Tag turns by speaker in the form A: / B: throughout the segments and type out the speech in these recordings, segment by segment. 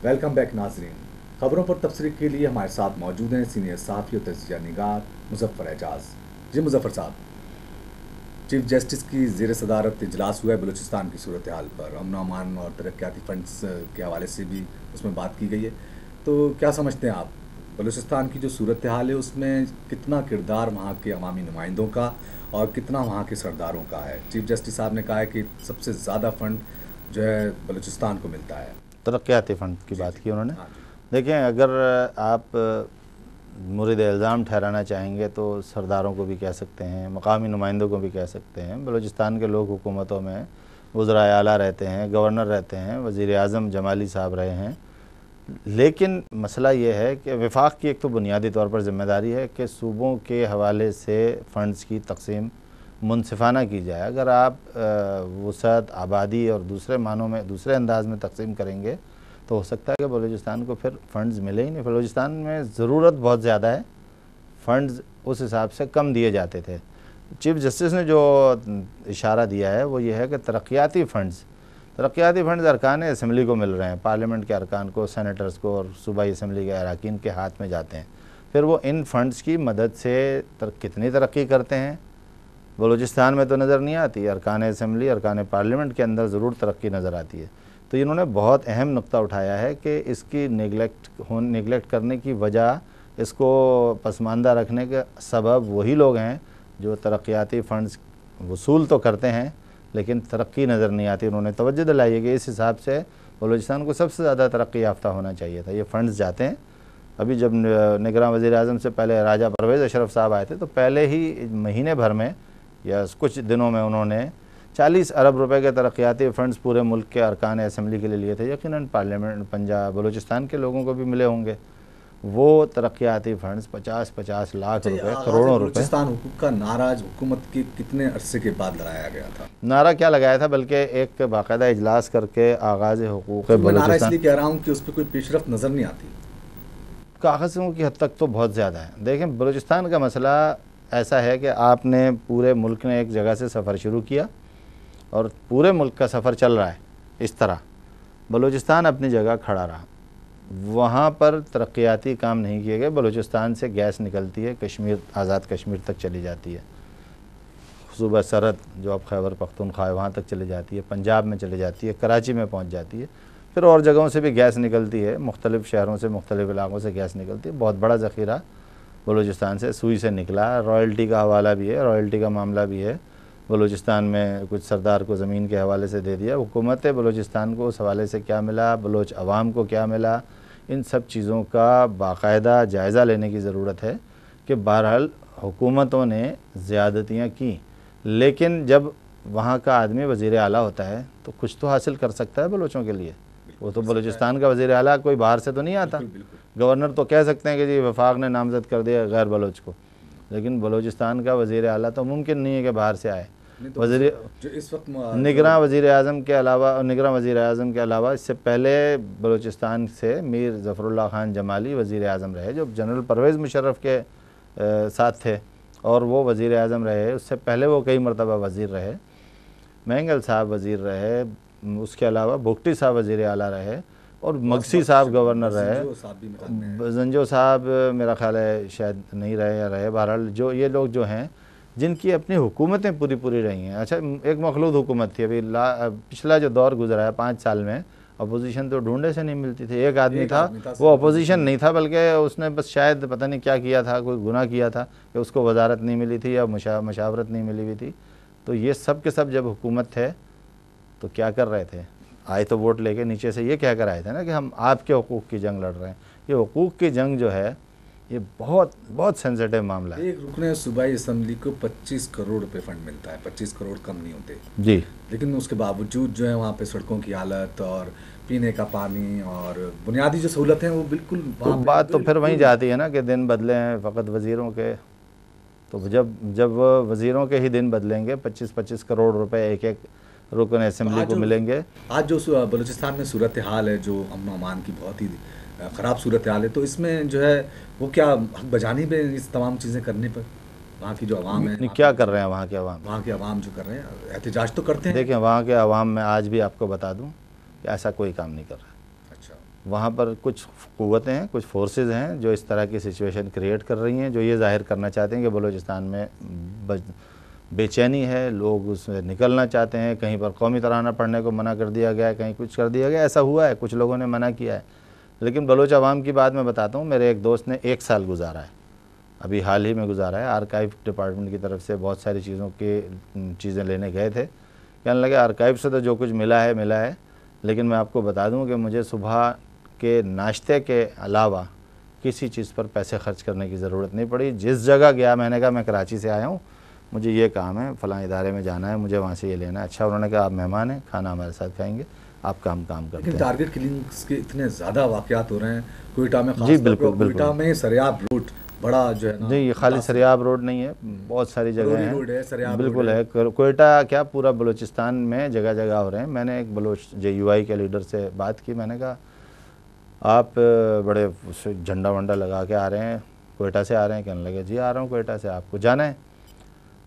A: Welcome back नाजरीन। खबरों पर तबसरे के लिए हमारे साथ मौजूद हैं सीनियर सहाफ़ी और तजिया निगार मुजफ्फर एजाज। जी मुजफ्फर साहब, चीफ जस्टिस की ज़ेर सदारत इजलास हुआ है बलूचिस्तान की सूरत हाल पर। अमन अमान और तरक्याती फंड्स के हवाले से भी उसमें बात की गई है। तो क्या समझते हैं आप, बलूचिस्तान की जो सूरत हाल है उसमें कितना किरदार वहाँ के अवामी नुमाइंदों का और कितना वहाँ के सरदारों का है? चीफ जस्टिस साहब ने कहा है कि सबसे ज़्यादा फंड जो है बलूचिस्तान को मिलता है।
B: तरक्याती फ़ंड की बात की उन्होंने।
A: हाँ जी।
B: देखें, अगर आप मुरीद इल्ज़ाम ठहराना चाहेंगे तो सरदारों को भी कह सकते हैं, मकामी नुमाइंदों को भी कह सकते हैं। बलूचिस्तान के लोग हुकूमतों में वज़राए आला रहते हैं, गवर्नर रहते हैं, वज़ीर आज़म जमाली साहब रहे हैं। लेकिन मसला ये है कि वफाक की एक तो बुनियादी तौर पर ज़िम्मेदारी है कि सूबों के हवाले से फ़ंड्स की तकसीम मुनसिफ़ाना की जाए। अगर आप वसअत, आबादी और दूसरे मानों में दूसरे अंदाज़ में तकसीम करेंगे तो हो सकता है कि बलूचिस्तान को फिर फ़ंड्स मिले ही नहीं। बलूचिस्तान में ज़रूरत बहुत ज़्यादा है, फ़ंड्स उस हिसाब से कम दिए जाते थे। चीफ जस्टिस ने जो इशारा दिया है वो ये है कि तरक्याती फ़ंड्स अरकान असम्बली को मिल रहे हैं, पार्लियामेंट के अरकान को, सेनेटर्स को और सूबाई असम्बली के अरकान के हाथ में जाते हैं। फिर वो इन फ़ंड्स की मदद से कितनी तरक्की करते हैं बलूचिस्तान में तो नज़र नहीं आती। अरकान असम्बली, अरकान पार्लियामेंट के अंदर ज़रूर तरक्की नज़र आती है। तो इन्होंने बहुत अहम नुक्ता उठाया है कि इसकी निगलेक्ट करने की वजह, इसको पसमानदा रखने के सबब वही लोग हैं जो तरक्याती फ़ंड्स वसूल तो करते हैं लेकिन तरक्की नज़र नहीं आती। उन्होंने तवज्जो दिलाई है कि इस हिसाब से बलूचिस्तान को सबसे ज़्यादा तरक्की याफ्ता होना चाहिए था। ये फ़ंड्स जाते हैं। अभी जब निगरान वज़ीर आज़म से पहले राजा परवेज़ अशरफ साहब आए थे तो पहले ही महीने भर में या कुछ दिनों में उन्होंने 40 अरब रुपए के तरक्याती फ़ंड्स पूरे मुल्क के अरकान असम्बली के लिए लिए थे। यकीनन पार्लियामेंट पंजाब बलूचिस्तान के लोगों को भी मिले होंगे वो तरक्याती फ़ंड्स 50-50 लाख रुपए, करोड़ों रुपए।
A: बलूचिस्तान हुकूक का नारा हुकूमत के कितने अरसे के बाद लगाया गया था?
B: नारा क्या लगाया था, बल्कि एक बाकायदा इजलास करके आगाज़ हुकूक
A: तो मैं नारा
B: बलूचिस्तान।
A: इसलिए कह रहा हूँ कि उस पर कोई पेशरफ नज़र नहीं आती।
B: कागज़ों की हद तक तो बहुत ज़्यादा है। देखें, बलूचिस्तान का मसला ऐसा है कि आपने पूरे मुल्क ने एक जगह से सफ़र शुरू किया और पूरे मुल्क का सफ़र चल रहा है इस तरह, बलूचिस्तान अपनी जगह खड़ा रहा। वहाँ पर तरक्याती काम नहीं किए गए। बलूचिस्तान से गैस निकलती है, कश्मीर, आज़ाद कश्मीर तक चली जाती है, सूबा सरहद जो अब खैबर पख्तूनख्वा है वहाँ तक चली जाती है, पंजाब में चली जाती है, कराची में पहुँच जाती है। फिर और जगहों से भी गैस निकलती है, मुख्तलिफ़ शहरों से, मुख्तलिफ़ इलाक़ों से गैस निकलती है। बहुत बड़ा ज़ख़ीरा बलूचिस्तान से सुई से निकला। रॉयल्टी का हवाला भी है, रॉयल्टी का मामला भी है। बलूचिस्तान में कुछ सरदार को ज़मीन के हवाले से दे दिया। हुकूमत बलूचिस्तान को उस हवाले से क्या मिला, बलोच अवाम को क्या मिला, इन सब चीज़ों का बाकायदा जायज़ा लेने की ज़रूरत है कि बहरहाल हुकूमतों ने ज़्यादतियाँ की, लेकिन जब वहाँ का आदमी वज़ीर आला होता है तो कुछ तो हासिल कर सकता है बलोचों के लिए। वो तो बलूचिस्तान का वज़ीर आला कोई बाहर से तो नहीं आता। गवर्नर तो कह सकते हैं कि जी वफाक ने नामज़द कर दिया गैर बलोच को, लेकिन बलूचिस्तान का वज़ीर आला तो मुमकिन नहीं है कि बाहर से आए। वज़ीर
A: जो इस वक्त
B: निगरान वज़ीर आज़म के अलावा इससे पहले बलूचिस्तान से मीर ज़फ़रुल्लाह ख़ान जमाली वज़ीर आज़म रहे, जो जनरल परवेज़ मुशर्रफ के साथ थे और वो वज़ीर आज़म रहे। उससे पहले वो कई मरतबा वज़ीर रहे। मैंगल साहब वज़ीर रहे, उसके अलावा भुगटी साहब वज़ीर आला रहे और मगसी साहब गवर्नर रहे। जंजो साहब मेरा ख़्याल है शायद नहीं रहे या रहे। बहरहाल जो ये लोग जो हैं जिनकी अपनी हुकूमतें पूरी रही हैं। अच्छा, एक मखलूद हुकूमत थी अभी पिछला जो दौर गुजरा है 5 साल में, अपोजिशन तो ढूंढे से नहीं मिलती थी। एक आदमी था, वो अपोजिशन नहीं था बल्कि उसने बस शायद पता नहीं क्या किया था, कोई गुनाह किया था कि उसको वजारत नहीं मिली थी या मशावरत नहीं मिली हुई थी। तो ये सब के सब जब हुकूमत थे तो क्या कर रहे थे, आए तो वोट लेके नीचे से ये कह कर आए थे ना कि हम आपके हुकूक की जंग लड़ रहे हैं। ये हुकूक की जंग जो है ये बहुत सेंसिटिव मामला है।
A: एक रुकन सूबाई असम्बली को 25 करोड़ रुपए फंड मिलता है। 25 करोड़ कम नहीं होते
B: जी,
A: लेकिन उसके बावजूद जो है वहाँ पे सड़कों की हालत और पीने का पानी और बुनियादी जो सहूलत हैं वो बिल्कुल
B: तो बात तो फिर वहीं जाती है ना कि दिन बदले हैं फ़कत वज़ीरों के। तो जब वज़ीरों के ही दिन बदलेंगे, 25-25 करोड़ रुपए एक रुकन असम्बली को मिलेंगे।
A: आज जो बलूचिस्तान में सूरत हाल है, जो अमन अमान की बहुत ही ख़राब सूरत हाल है, तो इसमें जो है वो क्या हक बजानी पे इस तमाम चीज़ें करने पर वहाँ की जो अवाम है,
B: क्या कर रहे हैं वहाँ के
A: अवाम जो कर रहे हैं एहतजाज तो करते हैं।
B: देखें, वहाँ के अवाम में आज भी आपको बता दूँ कि ऐसा कोई काम नहीं कर रहा।
A: अच्छा,
B: वहाँ पर कुछ क़ुव्वतें हैं, कुछ फोर्सेस हैं जो इस तरह की सिचुएशन क्रिएट कर रही हैं, जो ये ज़ाहिर करना चाहते हैं कि बलूचिस्तान में बेचैनी है, लोग उसमें निकलना चाहते हैं। कहीं पर कौमी तराना पढ़ने को मना कर दिया गया है, कहीं कुछ कर दिया गया, ऐसा हुआ है, कुछ लोगों ने मना किया है। लेकिन बलोच अवाम की बात मैं बताता हूँ। मेरे एक दोस्त ने 1 साल गुजारा है, अभी हाल ही में गुजारा है। आर्काइव डिपार्टमेंट की तरफ से बहुत सारी चीज़ें लेने गए थे। कहने लगे आर्काइव से तो जो कुछ मिला है, लेकिन मैं आपको बता दूं कि मुझे सुबह के नाश्ते के अलावा किसी चीज़ पर पैसे खर्च करने की ज़रूरत नहीं पड़ी। जिस जगह गया, मैंने कहा मैं कराची से आया हूँ, मुझे ये काम है, फ़लाँ इदारे में जाना है, मुझे वहाँ से ये लेना है। अच्छा, उन्होंने कहा आप मेहमान हैं, खाना हमारे साथ खाएंगे, आप काम करते हैं।
A: लेकिन टारगेट किलिंग्स के इतने ज़्यादा वाक़यात हो रहे हैं कोयटा में,
B: जी बिल्कुल,
A: कोयटा में सरियाब रोड बड़ा जो है ना,
B: नहीं, ये खाली सरियाब रोड नहीं है, बहुत सारी जगह हैं, बिल्कुल है। कोयटा क्या, पूरा बलूचिस्तान में जगह जगह हो रहे हैं। मैंने एक बलोच JUI के लीडर से बात की, मैंने कहा आप बड़े झंडा वंडा लगा के आ रहे हैं, कोयटा से आ रहे हैं? कहने लगे जी आ रहा हूँ कोयटा से, आपको जाना है?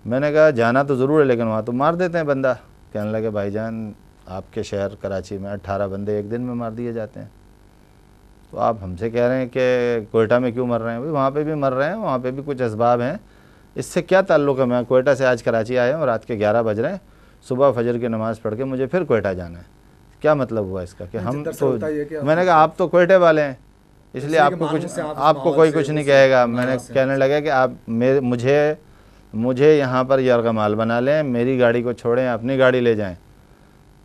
B: मैंने कहा जाना तो ज़रूर है, लेकिन वहाँ तो मार देते हैं बंदा। कहने लगे भाईजान, आपके शहर कराची में 18 बंदे एक दिन में मार दिए जाते हैं, तो आप हमसे कह रहे हैं कि कोयटा में क्यों मर रहे हैं? भाई वहाँ पे भी मर रहे हैं, वहाँ पे भी कुछ असबाब हैं, इससे क्या ताल्लुक़ है? मैं कोयटा से आज कराची आया हूँ, रात के 11 बज रहे हैं, सुबह फजर की नमाज़ पढ़ के मुझे फिर कोयटा जाना है। क्या मतलब हुआ इसका कि हम तो, मैंने कहा आप तो कोयटे वाले हैं, इसलिए आपको कोई कुछ नहीं कहेगा। मैंने कहने लगा कि आप मुझे यहाँ पर यरगमाल बना लें, मेरी गाड़ी को छोड़ें, अपनी गाड़ी ले जाएँ,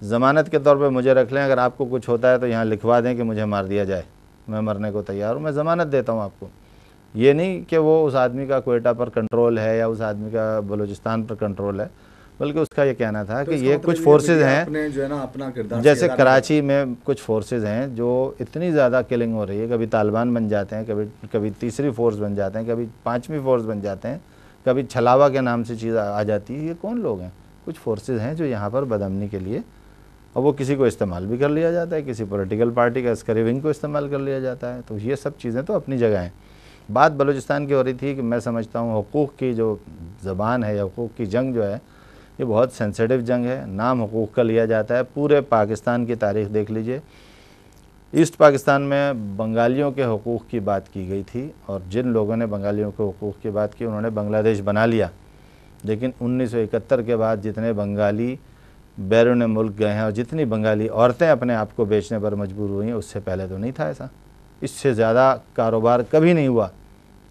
B: ज़मानत के तौर पे मुझे रख लें, अगर आपको कुछ होता है तो यहाँ लिखवा दें कि मुझे मार दिया जाए, मैं मरने को तैयार हूँ, मैं ज़मानत देता हूँ आपको। ये नहीं कि वो उस आदमी का कोयटा पर कंट्रोल है या उस आदमी का बलूचिस्तान पर कंट्रोल है, बल्कि उसका ये कहना था कि ये कुछ फोर्सेज हैं,
A: जो है ना अपना किरदार,
B: जैसे कराची में कुछ फोर्सेज हैं जो इतनी ज़्यादा किलिंग हो रही है, कभी तालिबान बन जाते हैं, कभी तीसरी फोर्स बन जाते हैं, कभी 5वीं फोर्स बन जाते हैं, कभी छलावा के नाम से चीज़ आ जाती है। ये कौन लोग हैं? कुछ फोर्सेज हैं जो यहाँ पर बदअमनी के लिए, और वो किसी को इस्तेमाल भी कर लिया जाता है, किसी पॉलिटिकल पार्टी का अस्करी विंग को इस्तेमाल कर लिया जाता है। तो ये सब चीज़ें तो अपनी जगह हैं। बात बलूचिस्तान की हो रही थी कि मैं समझता हूँ हुकूक़ की जो ज़बान है या हुकूक़ की जंग जो है, ये बहुत सेंसिटिव जंग है। नाम हुकूक़ का लिया जाता है। पूरे पाकिस्तान की तारीख़ देख लीजिए, ईस्ट पाकिस्तान में बंगालियों के हुकूक़ की बात की गई थी, और जिन लोगों ने बंगालियों के हुकूक़ की बात की उन्होंने बांग्लादेश बना लिया। लेकिन 1971 के बाद जितने बंगाली बैरून मुल्क गए हैं और जितनी बंगाली औरतें अपने आप को बेचने पर मजबूर हुई हैं, उससे पहले तो नहीं था ऐसा। इससे ज़्यादा कारोबार कभी नहीं हुआ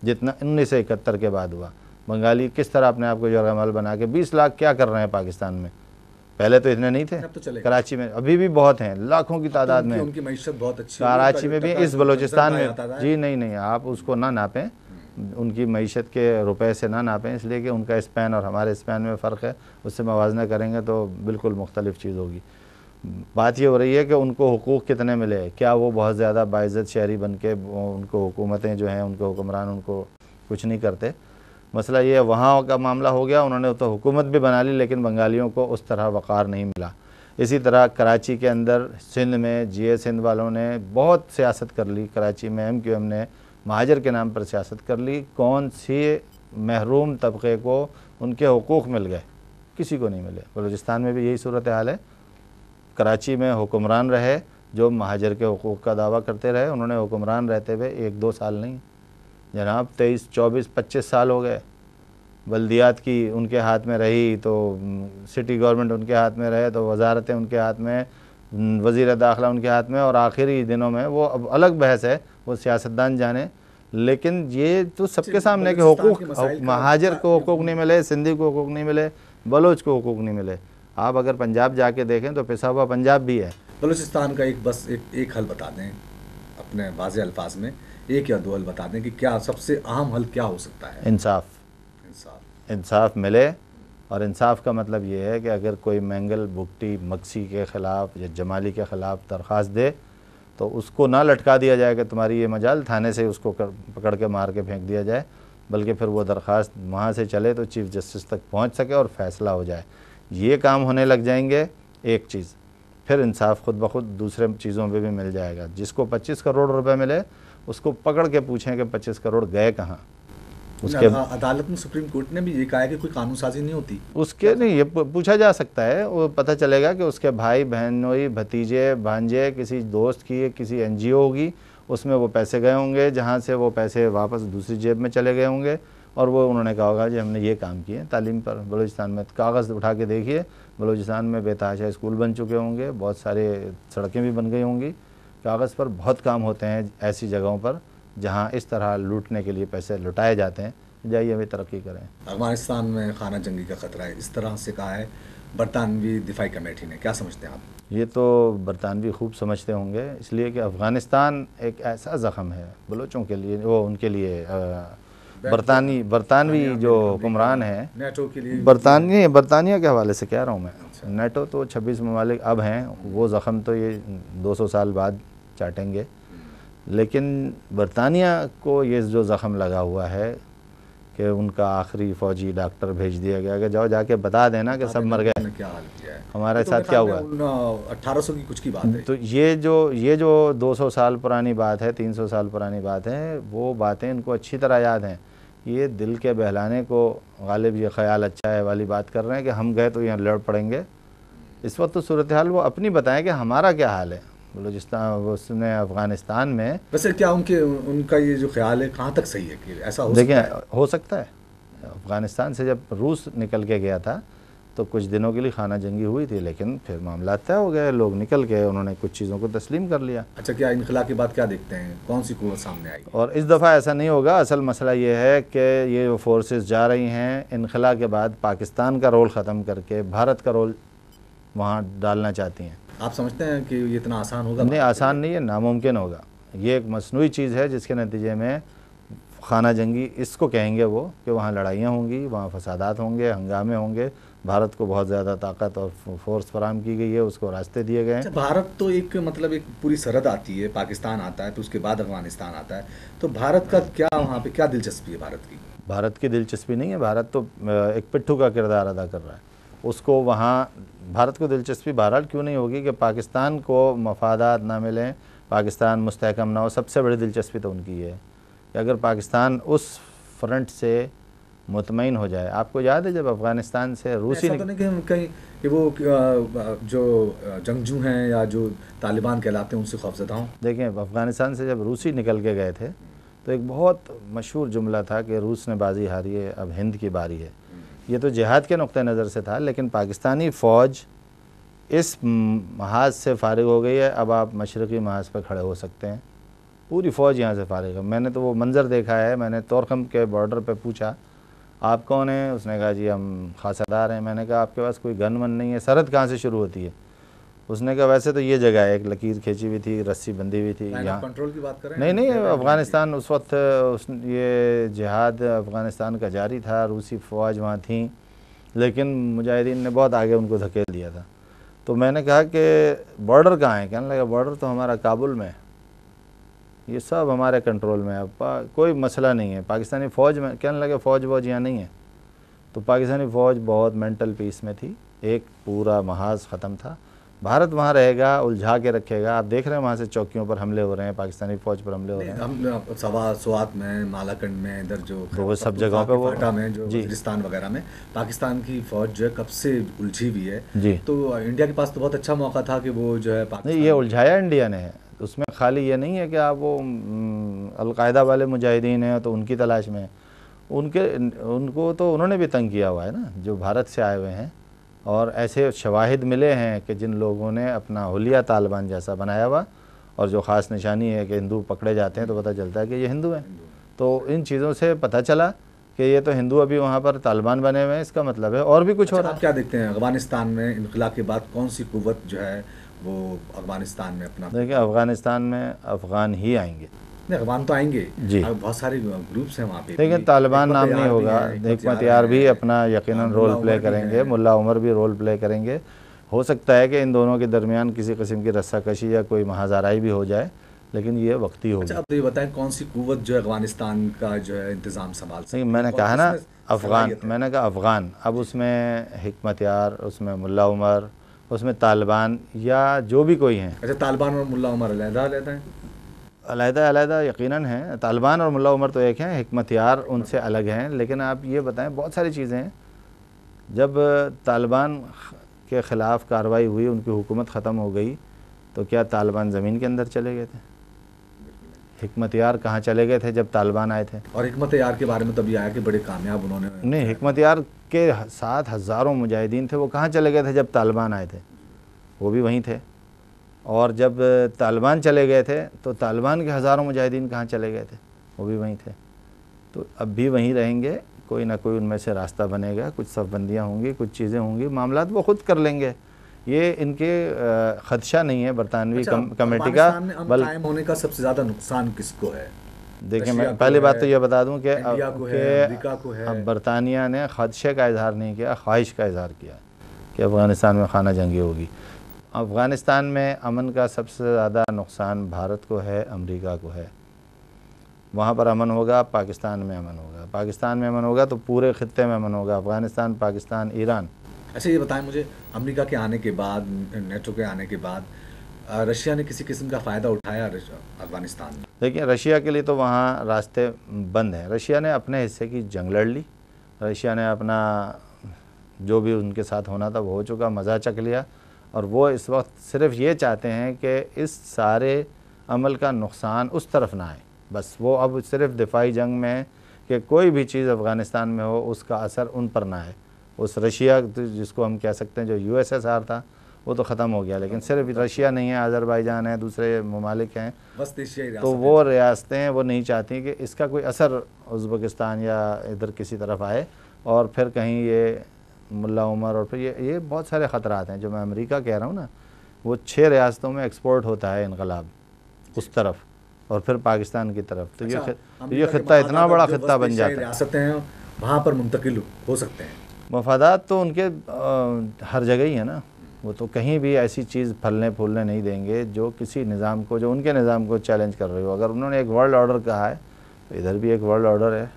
B: जितना 1971 के बाद हुआ। बंगाली किस तरह अपने आप को यरगमाल बना के 20 लाख क्या कर रहे हैं पाकिस्तान में, पहले तो इतने नहीं थे। तो कराची में अभी भी बहुत हैं, लाखों की तादाद में।
A: उनकी मईशत बहुत अच्छी,
B: कराची में भी, इस बलूचिस्तान में जी नहीं, आप उसको ना नापें, उनकी मईशत के रुपए से ना नापें, इसलिए कि उनका स्पैन और हमारे स्पैन में फ़र्क है, उससे मवाजना करेंगे तो बिल्कुल मुख्तलिफ चीज़ होगी। बात ये हो रही है कि उनको हुकूक़ कितने मिले, क्या वो बहुत ज़्यादा बाइज़्ज़त शहरी बन के उनको हुकूमतें जो हैं, उनको हुक्मरान उनको कुछ नहीं करते। मसला ये है, वहाँ का मामला हो गया, उन्होंने तो हुकूमत भी बना ली, लेकिन बंगालियों को उस तरह वक़ार नहीं मिला। इसी तरह कराची के अंदर सिंध में GA सिंध वालों ने बहुत सियासत कर ली, कराची में MQM ने महाजर के नाम पर सियासत कर ली। कौन सी महरूम तबके को उनके हुकूक़ मिल गए? किसी को नहीं मिले। बलूचिस्तान में भी यही सूरत हाल है। कराची में हुक्मरान रहे जो महाजर के हुकूक़ का दावा करते रहे, उन्होंने हुक्मरान रहते हुए 1-2 साल नहीं जनाब 23, 24, 25 साल हो गए। बल्दियात की उनके हाथ में रही, तो सिटी गवर्नमेंट उनके हाथ में रहे, तो वजारतें उनके हाथ में, वज़ीर दाखिला उनके हाथ में, और आखिरी दिनों में वो अब अलग बहस है, वो सियासतदान जाने। लेकिन ये तो सबके सामने के हुकूक़, महाजर को हुकूक़ नहीं मिले, सिंधी को हुकूक़ नहीं मिले, बलोच को हुकूक़ नहीं मिले। आप अगर पंजाब जाके देखें तो पिसा हुआ पंजाब भी है।
A: बलूचिस्तान का एक हल बता दें अपने वाज़े अल्फाज में, 1 या 2 हल बता दें कि क्या सबसे अहम हल क्या हो सकता है?
B: इंसाफ मिले, और इंसाफ का मतलब ये है कि अगर कोई मैंगल, भुट्टी, मक्सी के ख़िलाफ़ या जमाली के ख़िलाफ़ दरख्वास्त दे तो उसको ना लटका दिया जाए कि तुम्हारी ये मजाल, थाने से उसको पकड़ के मार के फेंक दिया जाए, बल्कि फिर वो दरख्वास्त वहाँ से चले तो चीफ़ जस्टिस तक पहुँच सके और फ़ैसला हो जाए। ये काम होने लग जाएंगे एक चीज़, फिर इंसाफ खुद ब खुद दूसरे चीज़ों पे भी मिल जाएगा। जिसको 25 करोड़ रुपए मिले उसको पकड़ के पूछें कि 25 करोड़ गए कहाँ। उसके
A: अदालत में सुप्रीम कोर्ट ने भी ये कहा है कि कोई कानून साजी नहीं होती।
B: उसके नहीं, ये पूछा जा सकता है, वो पता चलेगा कि उसके भाई बहनोई भतीजे भांजे किसी दोस्त की किसी एनजीओ होगी, उसमें वो पैसे गए होंगे, जहाँ से वो पैसे वापस दूसरी जेब में चले गए होंगे, और वो उन्होंने कहा होगा जी हमने ये काम किए तालीम पर बलूचिस्तान में। कागज़ उठा के देखिए, बलूचिस्तान में बेतहाशा स्कूल बन चुके होंगे, बहुत सारे सड़कें भी बन गई होंगी। कागज़ पर बहुत काम होते हैं ऐसी जगहों पर जहाँ इस तरह लूटने के लिए पैसे लुटाए जाते हैं। जाइए अभी तरक्की करें।
A: अफगानिस्तान में खाना जंगी का खतरा है, इस तरह से कहा है बरतानवी दिफाई कमेटी ने, क्या समझते हैं आप?
B: ये तो बरतानवी खूब समझते होंगे, इसलिए कि अफ़गानिस्तान एक ऐसा ज़ख़म है बलोचों के लिए, वो उनके लिए बरतानवी जो हुक्मरान है,
A: नेटो के लिए
B: बरतानिया के हवाले से कह रहा हूँ मैं। नेटो तो 26 ममालिक अब हैं, वो ज़ख़म तो ये 200 साल बाद चाटेंगे, लेकिन बरतानिया को ये जो ज़ख़म लगा हुआ है कि उनका आखिरी फ़ौजी डॉक्टर भेज दिया गया कि जाओ जाके बता देना कि सब मर गए।
A: क्या हाल किया है
B: हमारे साथ क्या हुआ?
A: 1800 की कुछ की बात है।
B: तो ये जो 200 साल पुरानी बात है, 300 साल पुरानी बात है, वो बातें इनको अच्छी तरह याद हैं। ये दिल के बहलाने को गालिब ये ख़्याल अच्छा है वाली बात कर रहे हैं कि हम गए तो यहाँ लड़ पड़ेंगे। इस वक्त तो सूरत हाल वो अपनी बताएं कि हमारा क्या हाल है बलूचिस्तान, उसने अफ़गानिस्तान में।
A: वैसे क्या उनका ये जो ख्याल है कहाँ तक सही है कि ऐसा हो
B: देखिए,
A: सकता है?
B: हो सकता है। अफ़गानिस्तान से जब रूस निकल के गया था तो कुछ दिनों के लिए खाना जंगी हुई थी, लेकिन फिर मामला तय हो गए, लोग निकल गए, उन्होंने कुछ चीज़ों को तस्लीम कर लिया।
A: अच्छा, क्या इनखला के बाद क्या देखते हैं, कौन सी कुव्वत सामने आएगी?
B: और इस दफ़ा ऐसा नहीं होगा। असल मसला ये है कि ये जो फोर्सेस जा रही हैं, इनखला के बाद पाकिस्तान का रोल ख़त्म करके भारत का रोल वहाँ डालना चाहती हैं।
A: आप समझते हैं कि ये इतना आसान होगा?
B: नहीं, आसान नहीं है, नामुमकिन होगा। ये एक मसनूई चीज़ है जिसके नतीजे में खाना जंगी इसको कहेंगे वो, कि वहाँ लड़ाइयाँ होंगी, वहाँ फसादात होंगे, हंगामे होंगे। भारत को बहुत ज़्यादा ताकत और फोर्स फराहम की गई है, उसको रास्ते दिए गए हैं।
A: अच्छा, भारत तो एक मतलब एक पूरी सरहद आती है, पाकिस्तान आता है, तो उसके बाद अफगानिस्तान आता है, तो भारत का क्या वहाँ पे क्या दिलचस्पी है भारत की?
B: भारत की दिलचस्पी नहीं है, भारत तो एक पिट्ठू का किरदार अदा कर रहा है। उसको वहाँ भारत को दिलचस्पी बहरहाल क्यों नहीं होगी कि पाकिस्तान को मफादात ना मिलें, पाकिस्तान मुस्तहकम ना हो। सबसे बड़ी दिलचस्पी तो उनकी है कि अगर पाकिस्तान उस फ्रंट से मुतमईन हो जाए। आपको याद है जब अफ़गानिस्तान से रूसी
A: ऐसा तो नहीं कि कहीं कि वो जो जंगजू हैं या जो तालिबान कहलाते हैं उनसे खौफजदा हों?
B: देखें, अफ़गानिस्तान से जब रूसी निकल के गए थे तो एक बहुत मशहूर जुमला था कि रूस ने बाजी हारी है, अब हिंद की बारी है। ये तो जिहाद के नुक्ते नज़र से था, लेकिन पाकिस्तानी फ़ौज इस महाज से फारिग हो गई है, अब आप मशरक़ी महाज पर खड़े हो सकते हैं। पूरी फ़ौज यहाँ से फारिग है। मैंने तो वो मंज़र देखा है, मैंने तोरखम के बॉर्डर पे पूछा आप कौन हैं, उसने कहा जी हम खासादार हैं। मैंने कहा आपके पास कोई गन वन नहीं है, सरहद कहाँ से शुरू होती है? उसने कहा वैसे तो ये जगह है, एक लकीर खींची हुई थी, रस्सी बंधी हुई थी यहाँ।
A: कंट्रोल की बात करें?
B: नहीं, अफ़गानिस्तान उस वक्त ये जिहाद अफ़गानिस्तान का जारी था, रूसी फ़ौज वहाँ थी, लेकिन मुजाहिदीन ने बहुत आगे उनको धकेल दिया था। तो मैंने कहा कि बॉर्डर कहाँ है? कहने लगा बॉर्डर तो हमारा काबुल में, ये सब हमारे कंट्रोल में है, कोई मसला नहीं है। पाकिस्तानी फ़ौज में, कहने लगे फ़ौज वौज यहाँ नहीं है। तो पाकिस्तानी फ़ौज बहुत मेंटल पीस में थी, एक पूरा महाज ख़त्म था। भारत वहाँ रहेगा, उलझा के रखेगा। आप देख रहे हैं वहाँ से चौकियों पर हमले हो रहे हैं, पाकिस्तानी फ़ौज पर हमले हो रहे हैं।
A: हम स्वात में, मालाकंड में, इधर जो
B: वो सब जगहों पे, वो
A: फाटा में, जो वज़ीरिस्तान वगैरह में पाकिस्तान की फ़ौज जो है कब से उलझी हुई है
B: जी।
A: तो इंडिया के पास तो बहुत अच्छा मौका था कि वो जो है
B: नहीं, ये उलझाया इंडिया ने है। उसमें खाली ये नहीं है कि आप वो अलकायदा वाले मुजाहिदीन हैं तो उनकी तलाश में, उनको तो उन्होंने भी तंग किया हुआ है ना, जो भारत से आए हुए हैं। और ऐसे शवाहिद मिले हैं कि जिन लोगों ने अपना हुलिया तालिबान जैसा बनाया हुआ, और जो ख़ास निशानी है कि हिंदू पकड़े जाते हैं तो पता चलता है कि ये हिंदू हैं। तो इन चीज़ों से पता चला कि ये तो हिंदू अभी वहाँ पर तालिबान बने हुए हैं, इसका मतलब है और भी कुछ हो रहा है।
A: आप क्या देखते हैं अफ़गानिस्तान में इनक़िला के बाद कौन सी कुव्वत जो है वो अफ़गानिस्तान में अपना?
B: देखिए, अफ़गानिस्तान में अफ़गान ही आएंगे।
A: नहीं, अफ़गान तो आएंगे
B: जी,
A: बहुत सारे ग्रुप्स हैं वहाँ पे।
B: लेकिन तालिबान नाम नहीं होगा। हिकमत यार भी अपना यकीनन रोल प्ले करेंगे, मुल्ला उमर भी रोल प्ले करेंगे। हो सकता है कि इन दोनों के दरमियान किसी किस्म की रस्साकशी या कोई महाज़ाराई भी हो जाए, लेकिन ये वक्ती होगी।
A: अच्छा, अब ये बताएं कौन सी कुव्वत जो है अफ़गानिस्तान का जो है इंतज़ाम संभाल सकती है?
B: मैंने कहा ना अफ़गान, मैंने कहा अफ़गान। अब उसमें हिकमत यार, उसमें मुल्ला उमर, उसमें तालिबान या जो भी कोई हैं।
A: अच्छा, तालिबान और मुल्ला उमर अलग-अलग हैं?
B: अलग-अलग यकीनन हैं। तालिबान और मुल्ला उमर तो एक हैं, हिकमत यार उनसे अलग हैं। लेकिन आप ये बताएं, बहुत सारी चीज़ें हैं। जब तालिबान के ख़िलाफ़ कार्रवाई हुई, उनकी हुकूमत ख़त्म हो गई, तो क्या तालिबान ज़मीन के अंदर चले गए थे? हिकमत यार कहाँ चले गए थे जब तालिबान आए थे?
A: और हिकमत यार के बारे में तभी आया कि बड़े कामयाब उन्होंने
B: नहीं, हिकमत यार के साथ हज़ारों मुजाहिदीन थे, वो कहाँ चले गए थे जब तालिबान आए थे? वो भी वहीं थे। और जब तालिबान चले गए थे तो तालिबान के हज़ारों मुजाहिदीन कहाँ चले गए थे? वो भी वहीं थे। तो अब भी वहीं रहेंगे, कोई ना कोई उनमें से रास्ता बनेगा, कुछ सफ़बंदियाँ होंगी, कुछ चीज़ें होंगी, मामलात वो ख़ुद कर लेंगे। ये इनके ख़दशा नहीं है बरतानवी कमेटी का।
A: बल कायम होने का सबसे ज़्यादा नुकसान किसको है?
B: देखिए, मैं पहली बात तो ये बता दूं कि
A: अमेरिका को है।
B: अब बरतानिया ने ख़दशे का इजहार नहीं किया, ख्वाहिश का इजहार किया कि अफ़गानिस्तान में खाना जंगी होगी। अफ़गानिस्तान में अमन का सबसे ज़्यादा नुकसान भारत को है, अमेरिका को है। वहाँ पर अमन होगा, पाकिस्तान में अमन होगा। पाकिस्तान में अमन होगा तो पूरे ख़ित्ते में अमन होगा, अफ़गानिस्तान, पाकिस्तान, ईरान।
A: अच्छा, ये बताएं मुझे, अमेरिका के आने के बाद, नेटो के आने के बाद रशिया ने किसी किस्म का फ़ायदा उठाया अफ़गानिस्तान में?
B: देखिए, रशिया के लिए तो वहाँ रास्ते बंद हैं। रशिया ने अपने हिस्से की जंग लड़ ली। रशिया ने अपना जो भी उनके साथ होना था वो हो चुका, मज़ा चख लिया। और वो इस वक्त सिर्फ ये चाहते हैं कि इस सारे अमल का नुकसान उस तरफ ना आए। बस वो अब सिर्फ दिफाई जंग में है कि कोई भी चीज़ अफ़गानिस्तान में हो उसका असर उन पर ना आए। उस रशिया जिसको हम कह सकते हैं जो USSR था वो तो ख़त्म हो गया, लेकिन सिर्फ रशिया नहीं है, अज़रबैजान है, दूसरे ममालिक हैं, तो वो रियासतें हैं, वो नहीं चाहती कि इसका कोई असर उज़्बेकिस्तान या इधर किसी तरफ आए और फिर कहीं ये मुल्ला उमर और फिर ये बहुत सारे ख़तरात हैं। जो मैं अमेरिका कह रहा हूँ ना, वो 6 रियासतों में एक्सपोर्ट होता है इनकलाब उस तरफ और फिर पाकिस्तान की तरफ। तो ये ख़ित्ता इतना बड़ा ख़ित्ता बन जाता है।
A: रियासतें हैं वहाँ पर मुंतकिल हो सकते हैं।
B: मफादात तो उनके हर जगह ही है ना। वो तो कहीं भी ऐसी चीज़ फलने फूलने नहीं देंगे जो किसी निज़ाम को, जो उनके निज़ाम को चैलेंज कर रही हो। अगर उन्होंने एक वर्ल्ड ऑर्डर कहा है तो इधर भी एक वर्ल्ड ऑर्डर है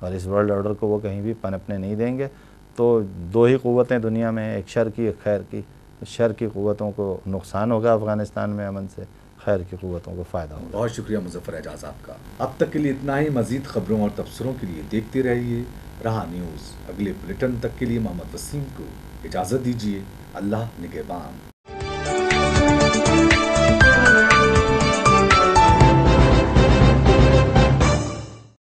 B: और इस वर्ल्ड ऑर्डर को वो कहीं भी पनपने नहीं देंगे। तो 2 ही क़ुव्वतें दुनिया में, एक शर की, एक खैर की। तो शर की क़ुव्वतों को नुकसान होगा अफ़गानिस्तान में अमन से, खैर की क़ुव्वतों को फ़ायदा होगा।
A: बहुत शुक्रिया मुज़फ़्फ़र एजाज़ आपका। अब तक के लिए इतना ही। मज़ीद ख़बरों और तबसरों के लिए देखते रहिए रहा न्यूज़। अगले बुलेटिन तक के लिए मोहम्मद वसीम को इजाज़त दीजिए। अल्लाह निगहबान।